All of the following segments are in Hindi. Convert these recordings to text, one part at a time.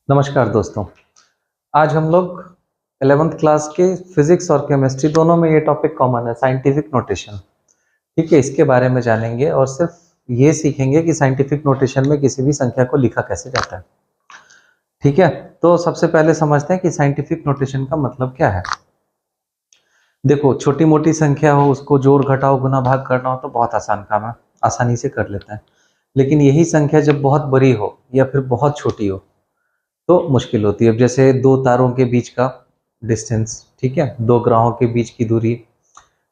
नमस्कार दोस्तों। आज हम लोग 11th क्लास के फिजिक्स और केमिस्ट्री दोनों में ये टॉपिक कॉमन है, साइंटिफिक नोटेशन। ठीक है, इसके बारे में जानेंगे और सिर्फ ये सीखेंगे कि साइंटिफिक नोटेशन में किसी भी संख्या को लिखा कैसे जाता है। ठीक है, तो सबसे पहले समझते हैं कि साइंटिफिक नोटेशन का मतलब क्या है। देखो, छोटी मोटी संख्या हो, उसको जोड़ घटाओ गुना भाग करना हो तो बहुत आसान काम है, आसानी से कर लेते हैं। लेकिन यही संख्या जब बहुत बड़ी हो या फिर बहुत छोटी हो तो मुश्किल होती है। अब जैसे दो तारों के बीच का डिस्टेंस, ठीक है, दो ग्रहों के बीच की दूरी,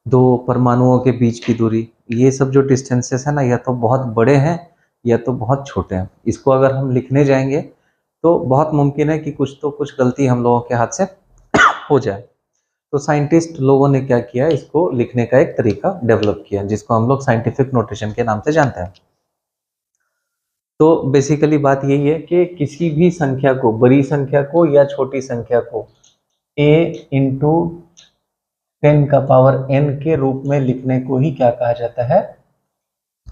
दो परमाणुओं के बीच की दूरी, ये सब जो डिस्टेंसेस है ना, या तो बहुत बड़े हैं या तो बहुत छोटे हैं। इसको अगर हम लिखने जाएंगे तो बहुत मुमकिन है कि कुछ गलती हम लोगों के हाथ से हो जाए। तो साइंटिस्ट लोगों ने क्या किया, इसको लिखने का एक तरीका डेवलप किया जिसको हम लोग साइंटिफिक नोटेशन के नाम से जानते हैं। तो बेसिकली बात यही है कि किसी भी संख्या को, बड़ी संख्या को या छोटी संख्या को a इंटू 10 का पावर n के रूप में लिखने को ही क्या कहा जाता है,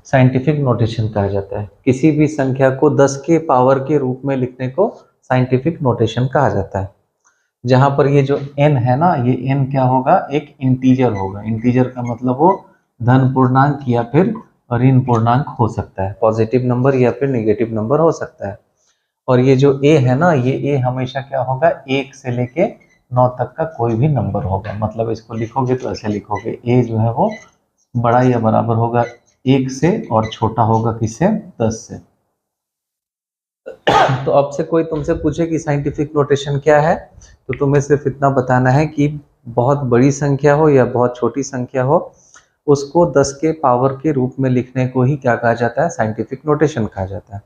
साइंटिफिक नोटेशन कहा जाता है। किसी भी संख्या को 10 के पावर के रूप में लिखने को साइंटिफिक नोटेशन कहा जाता है। जहां पर ये जो n है ना, ये n क्या होगा, एक इंटीजर होगा। इंटीजर का मतलब वो धन पूर्णांक या फिर ऋण पूर्णांक हो सकता है, पॉजिटिव नंबर या फिर नेगेटिव नंबर हो सकता है। और ये जो a है ना, ये a हमेशा क्या होगा, 1 से लेके 9 तक का कोई भी नंबर होगा। मतलब इसको लिखोगे तो ऐसे लिखोगे, a जो है वो बड़ा या बराबर होगा 1 से और छोटा होगा किससे, 10 से। तो अब से कोई तुमसे पूछे कि साइंटिफिक नोटेशन क्या है, तो तुम्हें सिर्फ इतना बताना है कि बहुत बड़ी संख्या हो या बहुत छोटी संख्या हो, उसको 10 के पावर के रूप में लिखने को ही क्या कहा जाता है, साइंटिफिक नोटेशन कहा जाता है।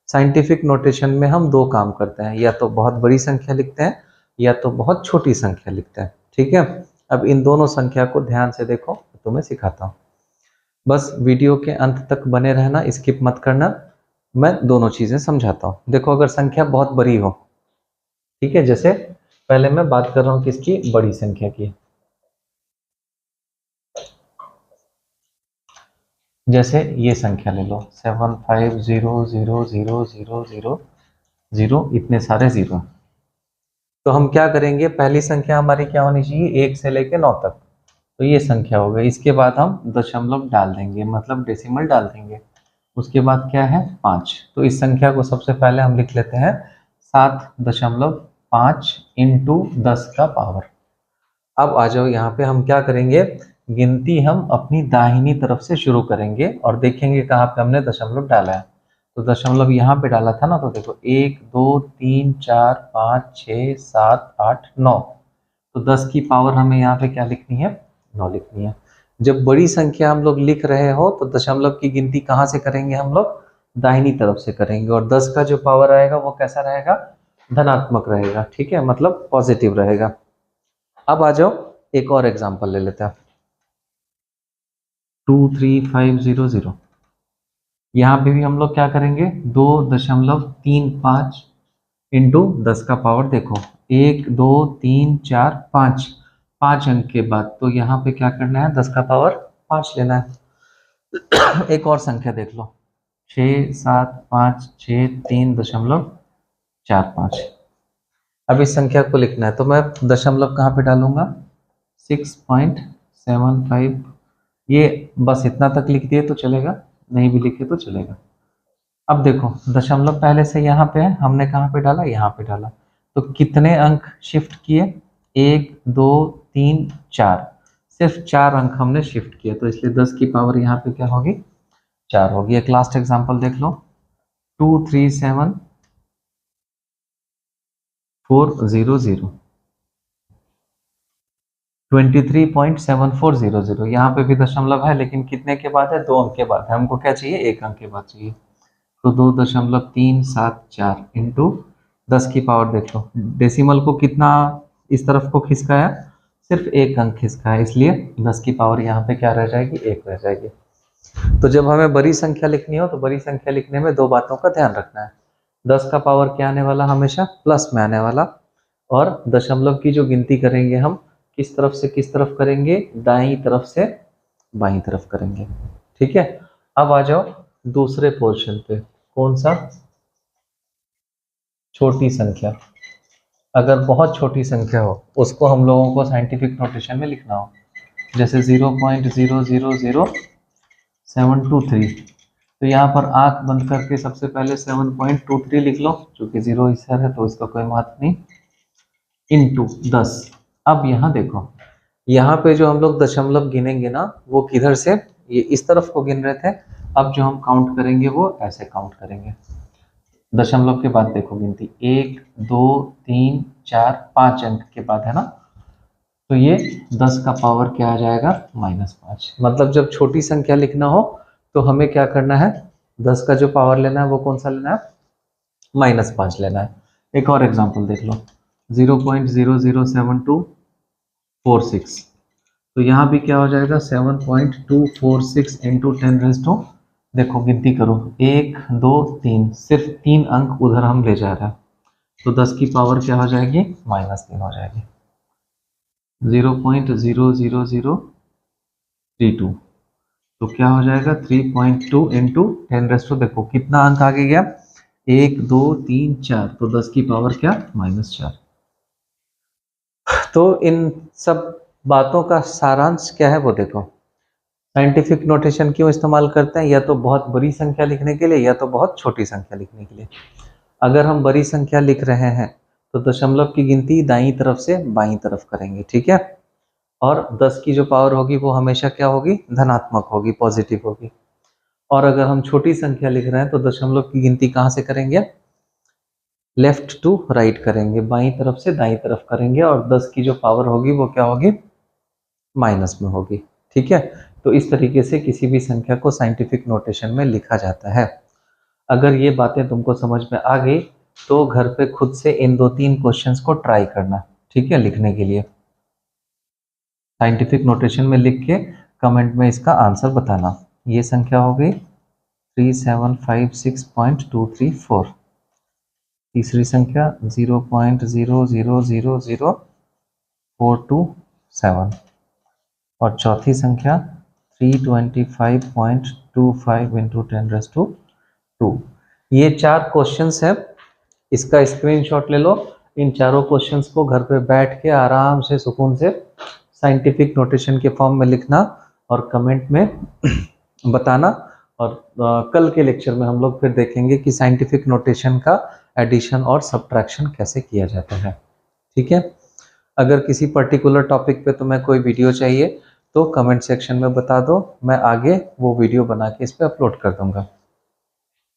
साइंटिफिक नोटेशन में हम दो काम करते हैं, या तो बहुत बड़ी संख्या लिखते हैं या तो बहुत छोटी संख्या लिखते हैं। ठीक है, अब इन दोनों संख्या को ध्यान से देखो, तुम्हें सिखाता हूँ। बस वीडियो के अंत तक बने रहना, स्किप मत करना, मैं दोनों चीजें समझाता हूँ। देखो, अगर संख्या बहुत बड़ी हो, ठीक है, जैसे पहले मैं बात कर रहा हूँ किसकी, बड़ी संख्या की। जैसे ये संख्या ले लो, 75000000, इतने सारे जीरो। तो हम क्या करेंगे, पहली संख्या हमारी क्या होनी चाहिए, 1 से लेके 9 तक। तो ये संख्या हो गई। इसके बाद हम दशमलव डाल देंगे, मतलब डेसिमल डाल देंगे। उसके बाद क्या है, 5। तो इस संख्या को सबसे पहले हम लिख लेते हैं 7.5 इंटू 10 का पावर। अब आ जाओ, यहाँ पे हम क्या करेंगे, गिनती हम अपनी दाहिनी तरफ से शुरू करेंगे और देखेंगे कहाँ पे हमने दशमलव डाला है। तो दशमलव यहाँ पे डाला था ना, तो देखो 1 2 3 4 5 6 7 8 9। तो 10 की पावर हमें यहाँ पे क्या लिखनी है, 9 लिखनी है। जब बड़ी संख्या हम लोग लिख रहे हो तो दशमलव की गिनती कहाँ से करेंगे, हम लोग दाहिनी तरफ से करेंगे। और 10 का जो पावर आएगा वो कैसा रहेगा, धनात्मक रहेगा। ठीक है, मतलब पॉजिटिव रहेगा। अब आ जाओ, एक और एग्जांपल ले लेते हैं, 23500। यहाँ पे भी हम लोग क्या करेंगे, 2.35 इंटू 10 का पावर। देखो 1 2 3 4 5, 5 अंक के बाद, तो यहाँ पे क्या करना है, 10 का पावर 5 लेना है। एक और संख्या देख लो, 6 7 5 6 3.45। अब इस संख्या को लिखना है तो मैं दशमलव कहाँ पे डालूंगा, 6.75। ये बस इतना तक लिख दिए तो चलेगा, नहीं भी लिखे तो चलेगा। अब देखो, दशमलव पहले से यहाँ पे है, हमने कहाँ पे डाला, यहाँ पे डाला। तो कितने अंक शिफ्ट किए, 1 2 3 4, सिर्फ 4 अंक हमने शिफ्ट किए। तो इसलिए 10 की पावर यहाँ पे क्या होगी, 4 होगी। एक लास्ट एग्जांपल देख लो, 237400, 23.7400। यहाँ पे भी दशमलव है लेकिन कितने के बाद है, 2 अंक के बाद है। हमको क्या चाहिए, 1 अंक के बाद चाहिए। तो 2.374 इंटू 10 की पावर देख लो, डेसिमल को कितना इस तरफ को खिसकाया, सिर्फ 1 अंक खिसकाया, इसलिए 10 की पावर यहाँ पे क्या रह जाएगी, 1 रह जाएगी। तो जब हमें बड़ी संख्या लिखनी हो तो बड़ी संख्या लिखने में दो बातों का ध्यान रखना है। 10 का पावर क्या आने वाला, हमेशा प्लस में आने वाला। और दशमलव की जो गिनती करेंगे हम, किस तरफ से किस तरफ करेंगे, दाईं तरफ से बाईं तरफ करेंगे। ठीक है, अब आ जाओ दूसरे पोर्शन पे। कौन सा, छोटी संख्या, अगर बहुत छोटी संख्या हो उसको हम लोगों को साइंटिफिक नोटेशन में लिखना हो, जैसे 0.00723, तो यहाँ पर आंख बंद करके सबसे पहले 7.23 लिख लो, क्योंकि 0 इधर है तो इसका कोई महत्व नहीं, इंटू 10। अब यहाँ देखो, यहाँ पे जो हम लोग दशमलव गिनेंगे ना वो किधर से, ये इस तरफ को गिन रहे थे, अब जो हम काउंट करेंगे वो ऐसे काउंट करेंगे। दशमलव के बाद देखो गिनती 1 2 3 4 5 अंक के बाद है ना, तो ये 10 का पावर क्या आ जाएगा, -5। मतलब जब छोटी संख्या लिखना हो तो हमें क्या करना है, 10 का जो पावर लेना है वो कौन सा लेना है, -5 लेना है। एक और एग्जांपल देख लो, 0.007246, तो यहाँ भी क्या हो जाएगा, 7.246 इंटू 10⁻, देखो गिनती करो 1 2 3, सिर्फ 3 अंक उधर हम ले जा रहे हैं, तो 10 की पावर क्या हो जाएगी, -3 हो जाएगी। 0.00032, तो क्या हो जाएगा 3.2 इंटू 10⁻, देखो कितना अंक आगे गया, 1 2 3 4, तो 10 की पावर क्या, -4। तो इन सब बातों का सारांश क्या है वो देखो, साइंटिफिक नोटेशन क्यों इस्तेमाल करते हैं, या तो बहुत बड़ी संख्या लिखने के लिए या तो बहुत छोटी संख्या लिखने के लिए। अगर हम बड़ी संख्या लिख रहे हैं तो दशमलव की गिनती दाईं तरफ से बाईं तरफ करेंगे, ठीक है, और 10 की जो पावर होगी वो हमेशा क्या होगी, धनात्मक होगी, पॉजिटिव होगी। और अगर हम छोटी संख्या लिख रहे हैं तो दशमलव की गिनती कहाँ से करेंगे, लेफ्ट टू राइट करेंगे, बाईं तरफ से दाईं तरफ करेंगे, और 10 की जो पावर होगी वो क्या होगी, माइनस में होगी, ठीक है। तो इस तरीके से किसी भी संख्या को साइंटिफिक नोटेशन में लिखा जाता है। अगर ये बातें तुमको समझ में आ गई तो घर पे खुद से इन 2-3 क्वेश्चंस को ट्राई करना, ठीक है, लिखने के लिए। साइंटिफिक नोटेशन में लिख के कमेंट में इसका आंसर बताना। ये संख्या हो गई 3756.234, तीसरी संख्या 0.0000427, और चौथी संख्या 325.25 इंटू 10⁻²। ये 4 क्वेश्चंस हैं, इसका स्क्रीनशॉट ले लो। इन चारों क्वेश्चंस को घर पे बैठ के आराम से सुकून से साइंटिफिक नोटेशन के फॉर्म में लिखना और कमेंट में बताना। और कल के लेक्चर में हम लोग फिर देखेंगे कि साइंटिफिक नोटेशन का एडिशन और सब्ट्रैक्शन कैसे किया जाता है, ठीक है। अगर किसी पर्टिकुलर टॉपिक पे तुम्हें कोई वीडियो चाहिए तो कमेंट सेक्शन में बता दो, मैं आगे वो वीडियो बना के इस पे अपलोड कर दूंगा।